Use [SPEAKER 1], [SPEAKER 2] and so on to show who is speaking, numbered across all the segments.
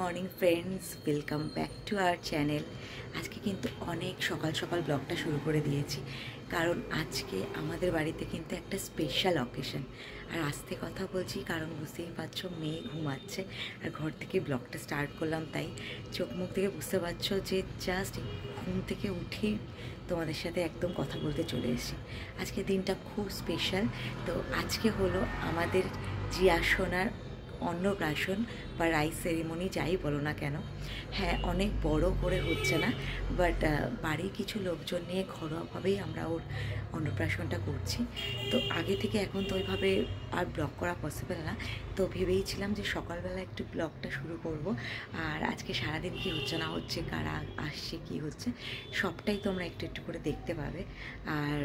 [SPEAKER 1] Morning friends, welcome back to our channel. আজকে কিন্তু অনেক সকাল সকাল ব্লগটা শুরু করে দিয়েছি, কারণ আজকে আমাদের বাড়িতে কিন্তু একটা স্পেশাল অকেশন। আর আস্তে কথা বলছি কারণ বুঝতেই পারছো মেয়ে ঘুমাচ্ছে, আর ঘর থেকে ব্লগটা স্টার্ট করলাম, তাই চোখ মুখ থেকে বুঝতে পারছো যে জাস্ট ঘুম থেকে উঠেই তোমাদের সাথে একদম কথা বলতে চলে এসেছি। আজকে দিনটা খুব স্পেশাল। তো আজকে হলো আমাদের জিয়া সোনার অন্নপ্রাশন বা রাইস সেরিমনি, যাই বলো না কেন। হ্যাঁ, অনেক বড় করে হচ্ছে না, বাট বাড়ির কিছু লোকজন নিয়ে ঘরোয়াভাবেই আমরা ওর অন্নপ্রাশনটা করছি। তো আগে থেকে এখন তো ওইভাবে আর ব্লগ করা পসিবল না, তো ভেবেইছিলাম যে সকালবেলা একটু ব্লগটা শুরু করব। আর আজকে সারাদিন কী হচ্ছে না হচ্ছে, কারা আসছে, কী হচ্ছে, সবটাই তোমরা একটু একটু করে দেখতে পাবে। আর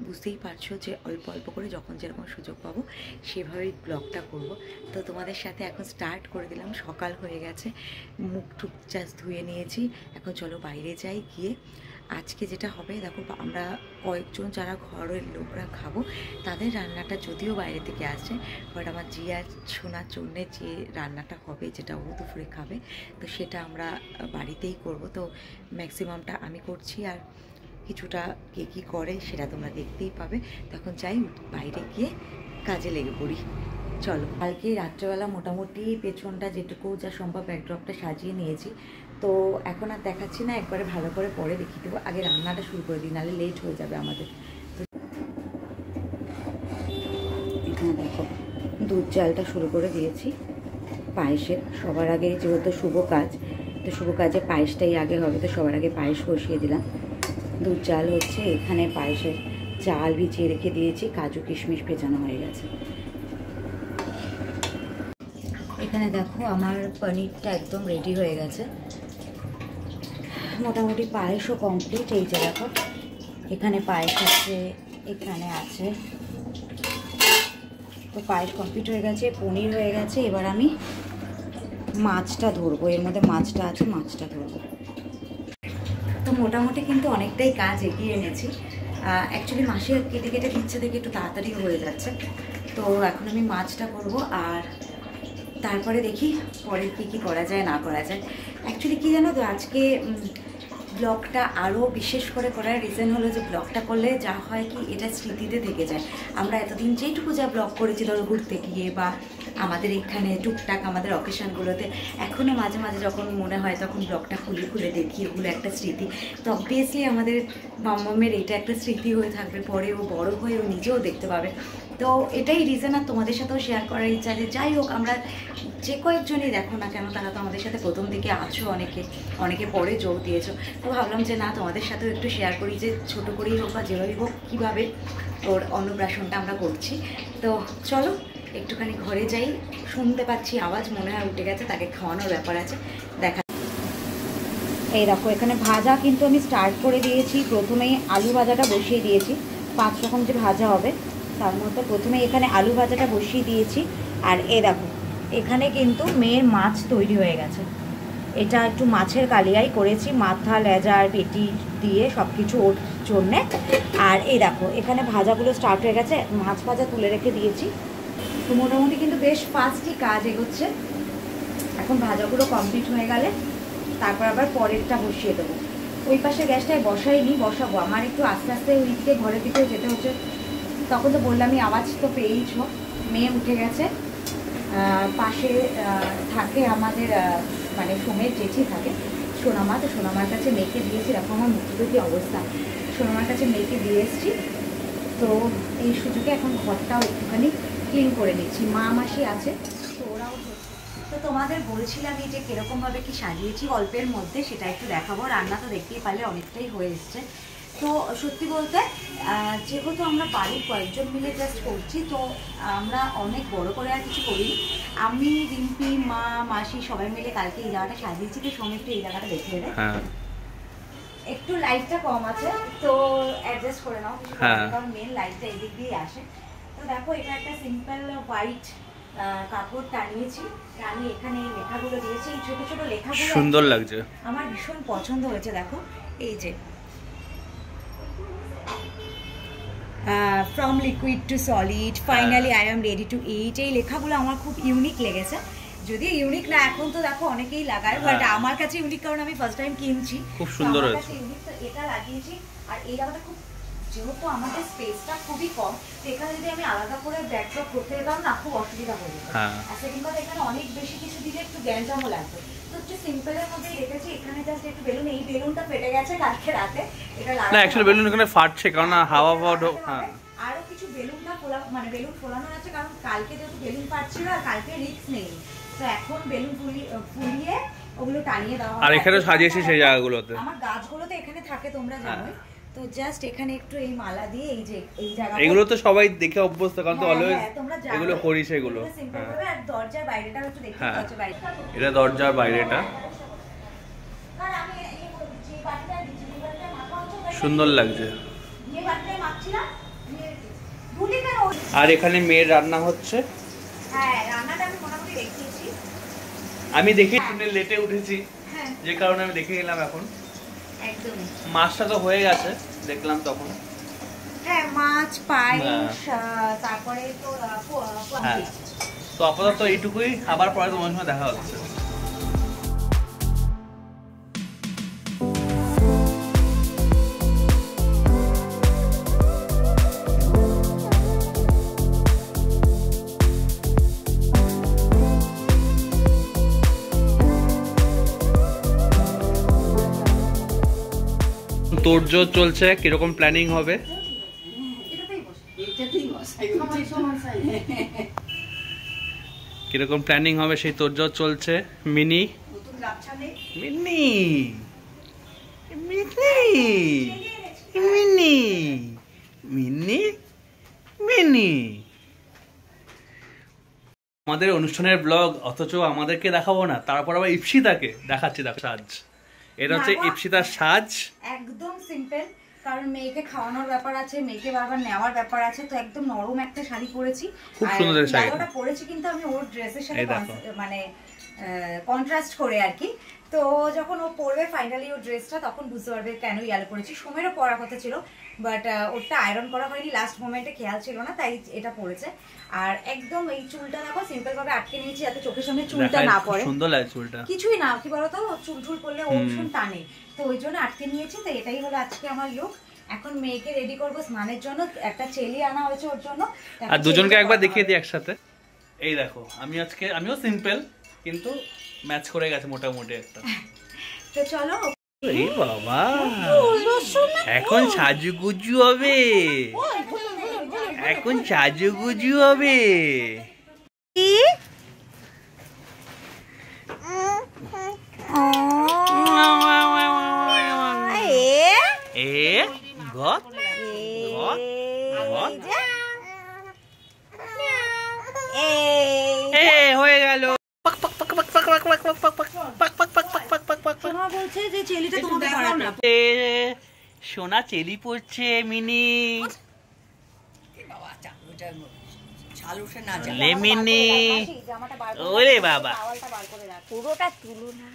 [SPEAKER 1] বুঝতেই পারছো যে অল্প অল্প করে যখন যেরকম সুযোগ পাবো সেভাবেই ব্লগটা করব। তো তোমাদের সাথে এখন স্টার্ট করে দিলাম। সকাল হয়ে গেছে, মুখ টুক জাস্ট ধুয়ে নিয়েছি, এখন চলো বাইরে যাই। গিয়ে আজকে যেটা হবে দেখো, আমরা কয়েকজন যারা ঘরের লোকরা খাবো তাদের রান্নাটা যদিও বাইরে থেকে আসছে, বাট আমার জিয়া শোনার জন্যে যে রান্নাটা হবে, যেটা ও দুপুরে খাবে, তো সেটা আমরা বাড়িতেই করব। তো ম্যাক্সিমামটা আমি করছি, আর কিছুটা কে কী করে সেটা তোমরা দেখতেই পাবে। তখন চাই বাইরে গিয়ে কাজে লেগে পড়ি। চলো, কালকে রাত্রেবেলা মোটামুটি পেছনটা যেটুকু যা সম্ভব ব্যাকড্রপটা সাজিয়ে নিয়েছি, তো এখন আর দেখাচ্ছি না, একবারে ভালো করে পরে দেখিয়ে দেবো। আগে রান্নাটা শুরু করে দিই, নাহলে লেট হয়ে যাবে আমাদের। তো এখানে দেখো দুধ জালটা শুরু করে দিয়েছি পায়েসের। সবার আগে যেহেতু শুভ কাজ, তো শুভ কাজে পায়েসটাই আগে হবে, তো সবার আগে পায়েস বসিয়ে দিলাম। দুধ জাল হচ্ছে, এখানে পায়েসের চাল ভিজিয়ে রেখে দিয়েছি, কাজু কিশমিশ ভেজানো হয়ে গেছে। এখানে দেখো আমার পনিরটা একদম রেডি হয়ে গেছে, মোটামুটি পায়েসও কমপ্লিট। এই যে দেখো এখানে পায়েস আছে, এখানে আছে, তো পায়েস কমপ্লিট হয়ে গেছে, পনির হয়ে গেছে। এবার আমি মাছটা ধরবো, এর মধ্যে মাছটা আছে, মাছটা ধরবো। তো মোটামুটি কিন্তু অনেকটাই কাজ এগিয়ে এনেছি। অ্যাকচুয়ালি মাসে কেটে কেটে দিচ্ছে দেখে একটু তাড়াতাড়ি হয়ে যাচ্ছে। তো এখন আমি মাছটা করবো, আর তারপরে দেখি পরে কী করা যায় না করা যায়। অ্যাকচুয়ালি কী জানো তো, আজকে ব্লগটা আরও বিশেষ করে করার রিজন হলো যে ব্লগটা করলে যা হয় কি, এটা স্মৃতিতে থেকে যায়। আমরা এতদিন যেইটুকু যা ব্লগ করেছি, ধরো ঘুরতে গিয়ে বা আমাদের এখানে টুকটাক আমাদের অকেশানগুলোতে, এখনও মাঝে মাঝে যখন মনে হয় তখন ব্লগটা খুলে খুলে দেখি, ওগুলো একটা স্মৃতি। তো অবভিয়াসলি আমাদের মাম্মামের এটা একটা স্মৃতি হয়ে থাকবে, পরে ও বড় হয়ে ও নিজেও দেখতে পাবে। তো এটাই রিজন, আর তোমাদের সাথেও শেয়ার করার ইচ্ছা যে যাই হোক, আমরা যে কয়েকজনই দেখো না কেন, তারা তো আমাদের সাথে প্রথম দিকে আছো, অনেকে পরে যোগ দিয়েছো। তো ভাবলাম যে না, তোমাদের সাথেও একটু শেয়ার করি যে ছোটো করেই হোক বা যেভাবেই হোক কীভাবে ওর অন্নপ্রাশনটা আমরা করছি। তো চলো একটুখানি ঘরে যাই। শুনতে পাচ্ছি আওয়াজ, মনে হয় উঠে গেছে, তাকে খাওয়ানোর ব্যাপার আছে, দেখা। এই দেখো এখানে ভাজা কিন্তু আমি স্টার্ট করে দিয়েছি। প্রথমেই আলু ভাজাটা বসিয়ে দিয়েছি, 5 রকম যে ভাজা হবে তার মধ্যে প্রথমে এখানে আলু ভাজাটা বসিয়ে দিয়েছি। আর এ দেখো এখানে কিন্তু মেয়ের মাছ তৈরি হয়ে গেছে। এটা একটু মাছের কালিয়াই করেছি, মাথা, লেজা আর পেটি দিয়ে সব কিছু ওর জন্যে। আর এই দেখো এখানে ভাজাগুলো স্টার্ট হয়ে গেছে, মাছ ভাজা তুলে রেখে দিয়েছি। তো মোটামুটি কিন্তু বেশ ফাস্টই কাজ এগোচ্ছে। এখন ভাজাগুলো কমপ্লিট হয়ে গেলে তারপর আবার পরেরটা বসিয়ে দেবো। ওই পাশে গ্যাসটায় বসাইনি, বসাবো। আমার একটু আস্তে আস্তে ওই দিকে ঘরের দিকেও যেতে হচ্ছে। তখন তো বললামই আওয়াজ তো পেয়েইছ, মেয়ে উঠে গেছে। পাশে থাকে আমাদের মানে সোমের জেঠি থাকে, সোনামা। তো সোনামার কাছে মেয়েকে দিয়েছি, দেখো আমার মুখের কি অবস্থা, সোনামার কাছে মেয়েকে দিয়ে এসেছি। তো এই সুযোগে এখন ঘরটাও একটুখানি ক্লিন করে নিচ্ছি। মা মাসি আছে, তো ওরাও। তো তোমাদের বলছিলাম যে কীরকমভাবে কি সাজিয়েছি অল্পের মধ্যে, সেটা একটু দেখাবো। রান্না তো দেখতেই পারলে অনেকটাই হয়ে এসছে। তো সত্যি বলতে যেহেতু আমরা বাড়ির কয়েকজন মিলে জাস্ট করছি, তো আমরা অনেক বড় করে আর কিছু করিনি। আমি, রিম্পি, মা, মাসি সবাই মিলে কালকে এই জায়গাটা সাজিয়েছি। তো সঙ্গে একটু এই জায়গাটা দেখিয়ে দেয়, একটু লাইটটা কম আছে, তো অ্যাডজাস্ট করে নাও, কারণ মেন লাইটটা এদিক দিয়ে আসে। তো দেখো এটা একটা সিম্পল হোয়াইট কাপড় টানিয়েছি, টানিয়ে এখানে এই লেখাগুলো দিয়েছি। এই ছোট ছোট লেখাগুলো সুন্দর লাগছে, আমার ভীষণ পছন্দ হয়েছে। দেখো এই যে from liquid to solid, finally I am ready to eat, এই লেখাগুলো আমার খুব ইউনিক লেগেছে। যদি ইউনিক না, এখন তো দেখো অনেকেই লাগায়, বাট আমার কাছে ইউনিক কারণ আমি ফার্স্ট টাইম কিনছি,
[SPEAKER 2] খুব সুন্দর হয়েছে।
[SPEAKER 1] ইউনিক তো এটা লাগিয়েছি। আর এই জায়গাটা খুব, যেহেতু আমাদের স্পেসটা খুবই কম, তো এখানে যদি আমি আলাদা করে ব্যাকড্রপ করতে যেতাম না, খুব অসুবিধা হয়ে যেত। আর সেকেন্ড কথা, এখানে অনেক বেশি কিছু দিলে একটু গ্যাঞ্জামও লাগবে, তো একটু সিম্পলের মধ্যেই রেখেছি। এখানে জাস্ট একটু বেলুন, এই বেলুনটা ফেটে গেছে কালকে রাতে, এটা লাগা না,
[SPEAKER 2] অ্যাকচুয়ালি বেলুন এখানে ফাটছে কারণ হাওয়া ফাওয়া। হ্যাঁ,
[SPEAKER 1] আরো কিছু বেলুন না ফোলা, মানে বেলুন ফোলানো আছে, কারণ কালকে যেহেতু বেলুন ফাটছিল আর কালকে রিস্ক নেই, তো এখন বেলুন ফুলিয়ে ওগুলো টানিয়ে দেওয়া।
[SPEAKER 2] আর এখানে সাজিয়েছি সেই জায়গাগুলোতে,
[SPEAKER 1] আমার গাছগুলো তো এখানে থাকে তোমরা জানোই, তো জাস্ট এখানে একটু এই মালা দিয়ে এই যে এই জায়গা,
[SPEAKER 2] এগুলো তো সবাই দেখে অভ্যস্ত, কারণ তো অলওয়েজ
[SPEAKER 1] তোমরা
[SPEAKER 2] এগুলো করি সেগুলো।
[SPEAKER 1] সিম্পল ভাবে। আর দরজার বাইরেটা একটু দেখতে, দরজার বাইরেটা,
[SPEAKER 2] এটা দরজার বাইরেটা
[SPEAKER 1] আর আমি এই যে বাটিটা দিচ্ছি, এই বাটিটা মাখা হচ্ছে,
[SPEAKER 2] সুন্দর লাগছে।
[SPEAKER 1] এই বাটিটাই মাখছিলাম, ভুলি কেন।
[SPEAKER 2] আর এখানে মেয়ের রান্না হচ্ছে।
[SPEAKER 1] হ্যাঁ, রান্নাটা আমি মোটামুটি দেখিয়েছি।
[SPEAKER 2] আমি দেখে শুনে লেটে উঠেছি, যে কারণে আমি দেখে নিলাম এখন।
[SPEAKER 1] একদমই,
[SPEAKER 2] মাছটা তো হয়ে গেছে দেখলাম তখন।
[SPEAKER 1] হ্যাঁ, মাছ, পায়েস, তারপরে তো
[SPEAKER 2] হ্যাঁ, তো আপাতত এইটুকুই, আবার পরে তোমার সঙ্গে দেখা হচ্ছে। তোড়জোড় চলছে, কিরকম প্ল্যানিং হবে? কিরকম প্ল্যানিং হবে সেই তোড়জোড় চলছে। Mini mini mini mini mini mini আমাদের অনুষ্ঠানের ব্লগ, অথচ আমাদেরকে দেখাবো না, তারপর আবার ইপসিতাকে দেখাচ্ছি। দেখো সাজ, এটা হচ্ছে ইপসিতার সাজ।
[SPEAKER 1] একদম সিম্পল, কারণ মেয়েকে খাওয়ানোর ব্যাপার আছে, মেয়েকে বারবার নেওয়ার ব্যাপার আছে, তো একদম নরম একটা শাড়ি পরেছি।
[SPEAKER 2] খুব সুন্দর শাড়িটা
[SPEAKER 1] পরেছি, কিন্তু আমি ওর ড্রেসের সাথে মানে কন্ট্রাস্ট করে আর কি। তো যখন ও পরবে ফাইনালি ওর ড্রেসটা, তখন বুঝতে পারবে কেন ইয়েলো পরেছি। সোমেরও পরার কথা ছিল, বাট ওরটা আয়রন করা হয়নি, লাস্ট মোমেন্টে খেয়াল ছিল না, তাই এটা পরেছে। আর একদম এই চুলটা দেখো সিম্পল ভাবে আটকে নিয়েছি, যাতে চোখের সামনে চুলটা না পড়ে।
[SPEAKER 2] সুন্দর লাগে চুলটা,
[SPEAKER 1] কিছুই না, কি বলতো, চুল চুল পড়লে ও ভীষণ টানে, তো ওই জন্য আটকে নিয়েছি। তো এটাই হলো আজকে আমার লুক। এখন মেয়েকে রেডি করবো স্নানের জন্য, একটা চেলি আনা হয়েছে ওর জন্য,
[SPEAKER 2] আর দুজনকে একবার দেখিয়ে দিই একসাথে। এই দেখো, আমিও সিম্পল, কিন্তু ম্যাচ করে গেছে মোটামুটি একটা।
[SPEAKER 1] তো চলো,
[SPEAKER 2] এই বাবা, এখন সাজুগুজু হবে, এখন সাজুগুজু হবে। হয়ে গেল। সোনা চেলি পড়ছে মিনি, মিনি। ওরে বাবা,
[SPEAKER 1] পুরোটা তুলো না,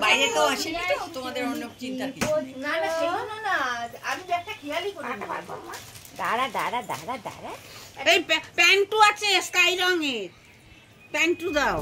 [SPEAKER 3] বাইরে কেউ আসেনি তো, তোমাদের অন্য চিন্তা কিছু
[SPEAKER 1] দাঁড়া দাঁড়া দাঁড়া দাঁড়া।
[SPEAKER 3] এই প্যান্টু আছে স্কাই রঙের, প্যান্টু দাও।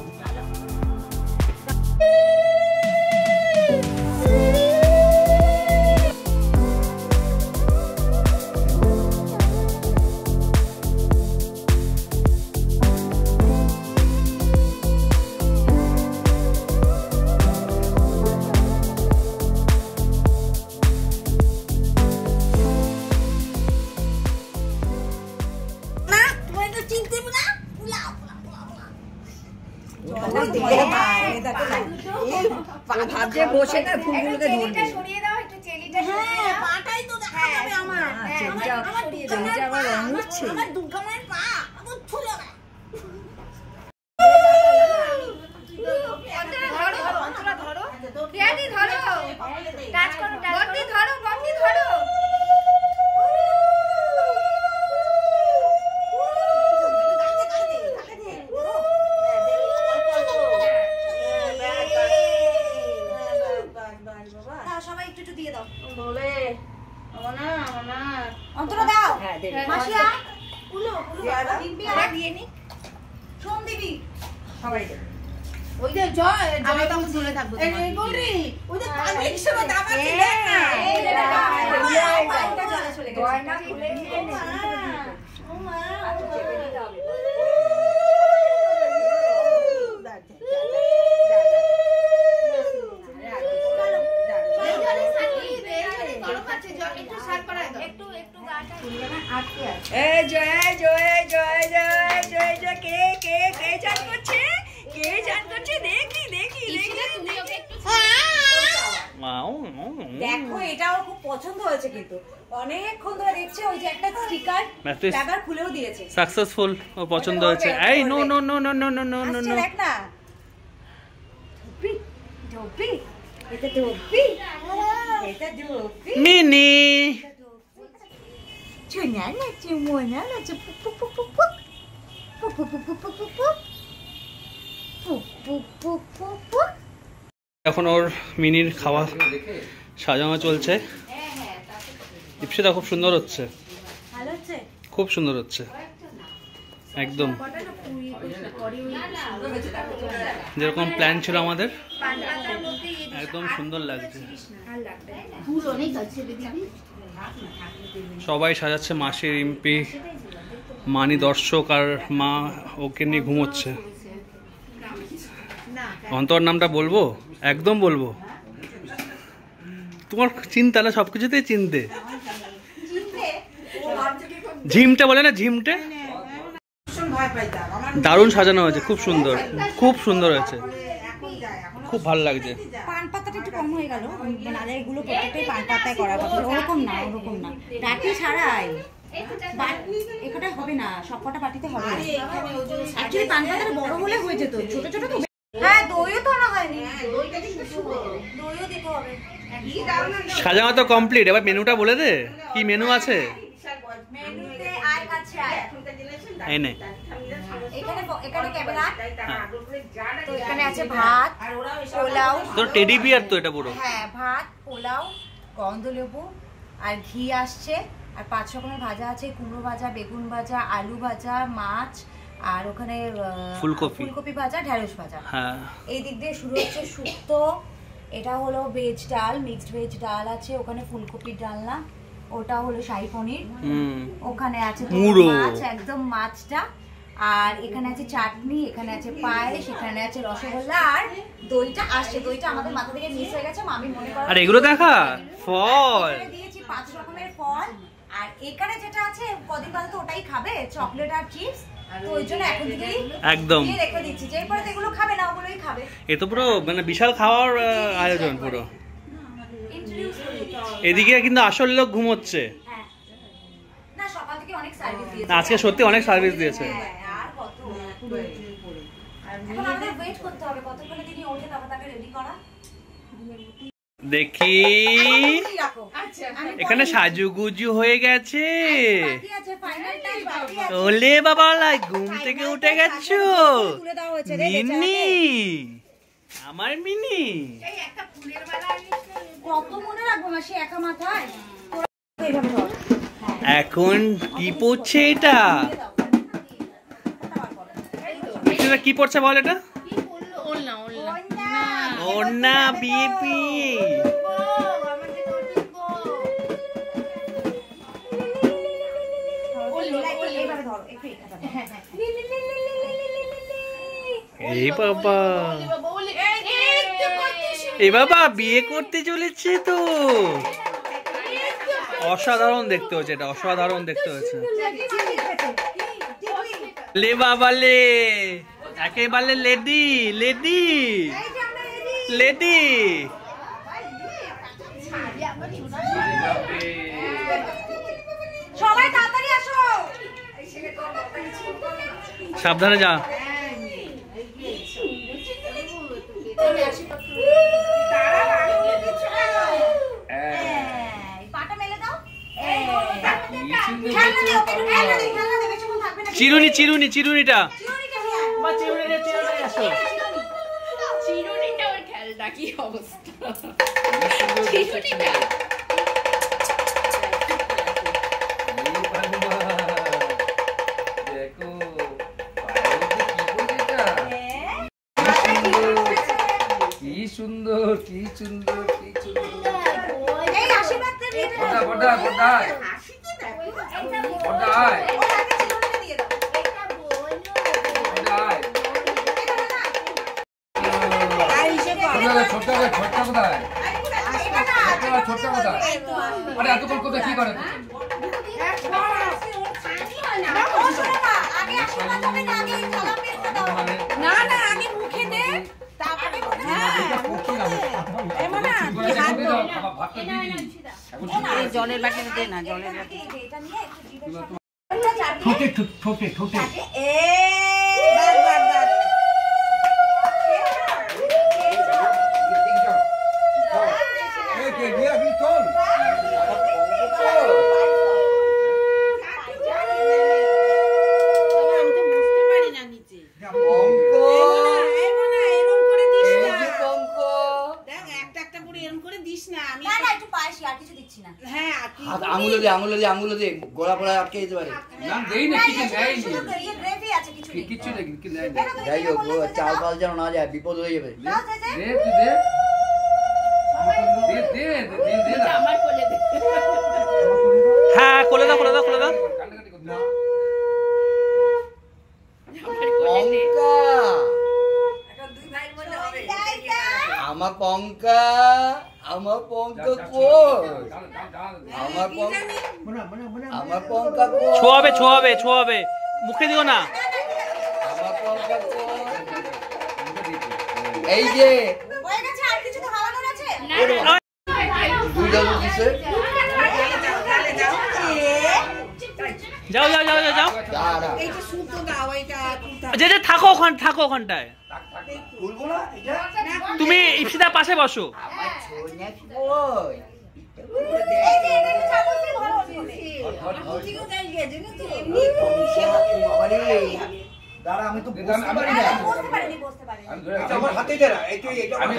[SPEAKER 3] ভাবছে বসে না ফুলগুলোকে ধরবে।
[SPEAKER 1] সরিয়ে দাও একটু চেলিটা,
[SPEAKER 3] হ্যাঁ পাটাই তো দেখা যাবে আমার।
[SPEAKER 1] চেলিটা আবার রং উঠছে।
[SPEAKER 3] আমার দুর্গা মায়ের পা আমার ফুলে না।
[SPEAKER 1] সবাই একটু একটু দিয়ে দাও,
[SPEAKER 3] বলে
[SPEAKER 1] অন্তরা দাও।
[SPEAKER 3] হ্যাঁ
[SPEAKER 1] শোন দিবি সবাই
[SPEAKER 3] ওই যে আমি তখন চলে থাকবো বলি ওই যে পাবলিক সব দামাচ্ছে
[SPEAKER 1] চলে গয়না খুলে নিয়ে ও মা চেপে দিতে হবে দেখো এটাও খুব পছন্দ হয়েছে কিন্তু অনেকক্ষণ ধরে দেখছে ওই যে একটা স্টিকার ট্যাগার খুলেও দিয়েছে
[SPEAKER 2] সাকসেসফুল ও পছন্দ হয়েছে এই no no no no no no no no no
[SPEAKER 1] দেখ না ডোপি এটা ডোপি এটা ডোপি
[SPEAKER 2] মিনি
[SPEAKER 1] চুনা না চুমোনা না চুপ পুপ পুপ পুপ পুপ পুপ পুপ পুপ পুপ পুপ পুপ পুপ পুপ পুপ পুপ।
[SPEAKER 2] এখন ওর মিনির খাওয়া সাজানো চলছে। ইপসিতা খুব সুন্দর হচ্ছে,
[SPEAKER 1] ভালো হচ্ছে,
[SPEAKER 2] খুব সুন্দর হচ্ছে একদম যেরকম প্ল্যান ছিল আমাদের, একদম সুন্দর লাগছে। সবাই সাজাচ্ছে, মাসি, রিম্পি, মানি দর্শক আর মা ওকে নিয়ে ঘুমোচ্ছে। অন্তর নামটা বলবো? একদম বলবো। তোমার চিন্তা না, সবকিছুতেই চিনতে। ঝিমটে বলে না, ঝিমটে। দারুণ সাজানো হয়েছে, খুব সুন্দর, খুব সুন্দর হয়েছে, খুব ভালো লাগছে।
[SPEAKER 1] পান পাতাটা একটু কম হয়ে গেল, নালে এগুলো প্রত্যেকটাই পান পাতায় করা কথা। ওরকম না, ওরকম না, বাটি ছাড়াই এখানে হবে না, সবকটা বাটিতে হবে না। অ্যাকচুয়ালি পান পাতাটা বড় হলে হয়ে যেত, ছোট ছোট তো। হ্যাঁ, দইও তো আনা হয়নি, দইও দিতে হবে।
[SPEAKER 2] সাজানো তো কমপ্লিট, এবার মেনুটা বলে দে, কি মেনু আছে?
[SPEAKER 1] মেনুতে আর কাছে আয়
[SPEAKER 2] এনে
[SPEAKER 1] এখানে এখানে ক্যামেরা তো এখানে আছে ভাত, পোলাও,
[SPEAKER 2] তোর টেডি বিয়ার তো এটা পুরো।
[SPEAKER 1] হ্যাঁ, ভাত, পোলাও, গন্ধলেবু আর ঘি আসছে, আর 5 রকমের ভাজা আছে, কুমড়ো ভাজা, বেগুন ভাজা, আলু ভাজা, মাছ, আর ওখানে ফুলকপি ভাজা, ঢেঁড়স ভাজা।
[SPEAKER 2] হ্যাঁ, এই
[SPEAKER 1] দিক দিয়ে শুরু হচ্ছে শুক্তো। এটা হলো ভেজ ডাল, মিক্সড ভেজ ডাল আছে, ওখানে ফুলকপির ডালনা, ওটা হলো শাহী পনির, ওখানে আছে মাছ, একদম মাছটা, আর এখানে আছে চাটনি, এখানে আছে পায়েস, এখানে আছে রসগোল্লা, আর দইটা আসছে। দইটা আমাদের মাথা থেকে মিস হয়ে গেছে, মামি মনে করে।
[SPEAKER 2] আর এগুলো দেখা ফল
[SPEAKER 1] দিয়েছি 5 রকমের ফল, আর এখানে যেটা আছে কদিন বাদে তো ওটাই খাবে, চকলেট আর চিপস। তো ওই জন্য এখন থেকেই
[SPEAKER 2] একদম
[SPEAKER 1] রেখে দিচ্ছি, যে পরে এগুলো খাবে না, ওগুলোই খাবে।
[SPEAKER 2] এ তো পুরো মানে বিশাল খাওয়ার আয়োজন পুরো। এদিকে কিন্তু আসল লোক ঘুমোচ্ছে।
[SPEAKER 1] না, সকাল থেকে অনেক সার্ভিস দিয়েছে,
[SPEAKER 2] আজকে সত্যি অনেক সার্ভিস দিয়েছে।
[SPEAKER 1] আর কত এখন আমাদের ওয়েট করতে হবে কতক্ষণে তিনি ওঠে, তবে তাকে রেডি করা।
[SPEAKER 2] দেখি এখানে সাজুগুজু হয়ে গেছে। ওলে বাবা, ঘুম থেকে উঠে গেছো মিনি, আমার মিনি।
[SPEAKER 1] কত মনে রাখবো মাসি একা মাথায়।
[SPEAKER 2] এখন কি পড়ছে এটা? এটা কি পড়ছে বল? এটা ওড়না, বিপি। এই বাবা, এই বাবা বিয়ে করতে চলেছে তো। অসাধারণ দেখতে হচ্ছে, এটা অসাধারণ দেখতে হচ্ছে। লে বাবা লে, একেবারে লেডি লেডি লেডি।
[SPEAKER 1] সবাই তাড়াতাড়ি আসো,
[SPEAKER 2] সাবধানে যা। চিরুনি চিরুনি চিরুনিটা
[SPEAKER 3] চিরুনিটা ওর খেলটা কি অবস্থা। চিরুনিটা
[SPEAKER 4] দেখো কি সুন্দর কি সুন্দর কি সুন্দর
[SPEAKER 1] এই আশীর্বাদটা দিয়ে দাও।
[SPEAKER 4] বড়া বড়া বড়া ছোট্ট কোথায় ছোট্ট কোথায় আরে এতক্ষণ কোথায় কি করে
[SPEAKER 3] না না আগে মুখে দে তারপরে জলের বাটিতে দে না জলের বাটি
[SPEAKER 4] ঠোঁটে ঠোঁটে ঠোঁটে
[SPEAKER 5] আঙুলে দিয়ে গোলা পোড়া আটকে যেতে পারে
[SPEAKER 4] কিছু নেই
[SPEAKER 5] যাই হোক চাল পাল যেন না যায় বিপদ হয়ে যাবে
[SPEAKER 2] হ্যাঁ কোলে দাও কোলে দাও কোলে দাও
[SPEAKER 5] আমার পঙ্কা আমার পঙ্কা কো আমার পঙ্কা কো
[SPEAKER 2] ছোঁয়াবে ছোঁয়াবে ছোঁয়াবে মুখে দিও না
[SPEAKER 5] আমার পঙ্কা কো এই যে
[SPEAKER 1] হয়ে গেছে আর কিছু তো খাওয়ানোর আছে
[SPEAKER 5] দুই দাদু দিছে
[SPEAKER 2] যাও যাও যাও যাও যাও
[SPEAKER 5] দাঁড়া
[SPEAKER 3] এই যে সুতো দাও এইটা
[SPEAKER 2] যে যে থাকো ওখানটায়
[SPEAKER 5] খুলবো না এটা
[SPEAKER 2] তুমি ইপসিতার পাশে বসো
[SPEAKER 5] আমার ছোঁয়া কই
[SPEAKER 1] এই যে এটা চামচ দিয়ে ধরো
[SPEAKER 3] ঠিক আছে গেছে না তো
[SPEAKER 5] বাবারে দাঁড়া আমি তো বুঝতে পারি না
[SPEAKER 1] বসতে পারিনি
[SPEAKER 4] আমি ধরে
[SPEAKER 6] এটা আমার হাতে দে না এটা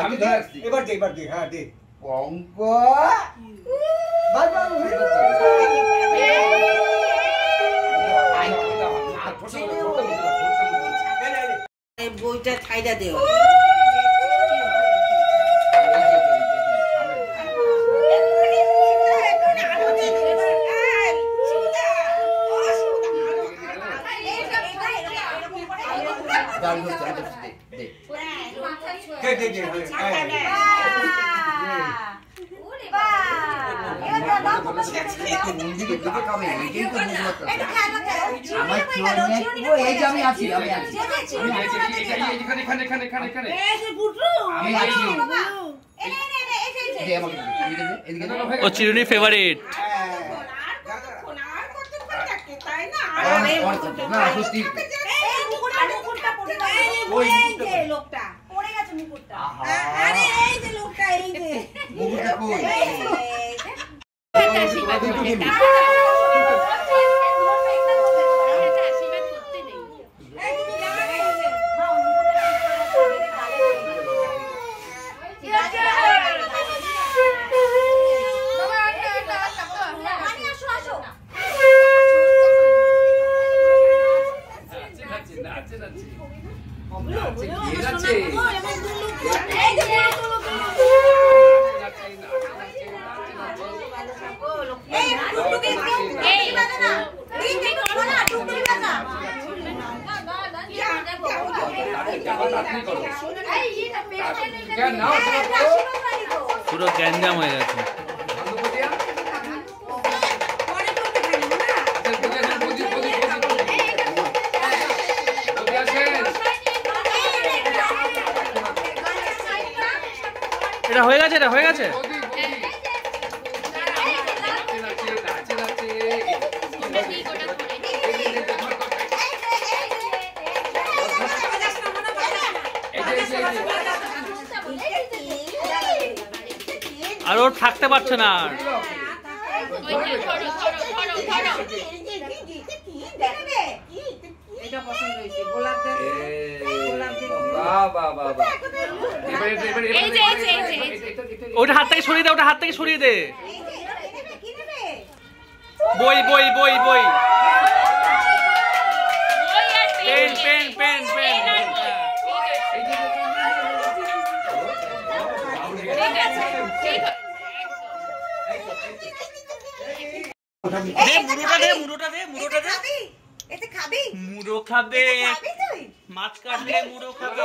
[SPEAKER 4] আমি ধরে রাখছি
[SPEAKER 6] এবার দে হ্যাঁ দে
[SPEAKER 5] পঙ্কা বাই বাই
[SPEAKER 3] এই বইটা ছাইড়া দেও
[SPEAKER 5] দাঁড়ি হচ্ছে দে মন্দিরের দিকে কামে এটাই তো বুঝতে এই যে আমি আছি আমি আছি
[SPEAKER 4] এখানে
[SPEAKER 3] এই যে বুটু
[SPEAKER 5] আমি আছি দে আমাকে এদিকে
[SPEAKER 2] ও চিরুনি ফেভারিট
[SPEAKER 3] আর করতে পারতে তাই না
[SPEAKER 5] না সত্যি
[SPEAKER 3] এই যে লোকটা
[SPEAKER 1] পড়ে গেছে মুকুটটা
[SPEAKER 3] আরে এই যে লোকটা এই যে
[SPEAKER 5] মুকুটটা কই
[SPEAKER 2] পুরো গ্যাঞ্জাম হয়ে গেছে এটা হয়ে গেছে এটা হয়ে গেছে আর ওর থাকতে পারছে না আর
[SPEAKER 3] এটা পছন্দ হয়েছে গোলাপ দে গোলাপ দে
[SPEAKER 2] ওটা হাত থেকে সরিয়ে দে ওটা হাত থেকে সরিয়ে দে বই বই বই বই পেন পেন পেন পেন মুড়োটা দে
[SPEAKER 1] এতে খাবি?
[SPEAKER 2] মুড়ো খাবে,
[SPEAKER 1] খাবি তুই?
[SPEAKER 2] মাছ কাটলে মুড়ো খাবে।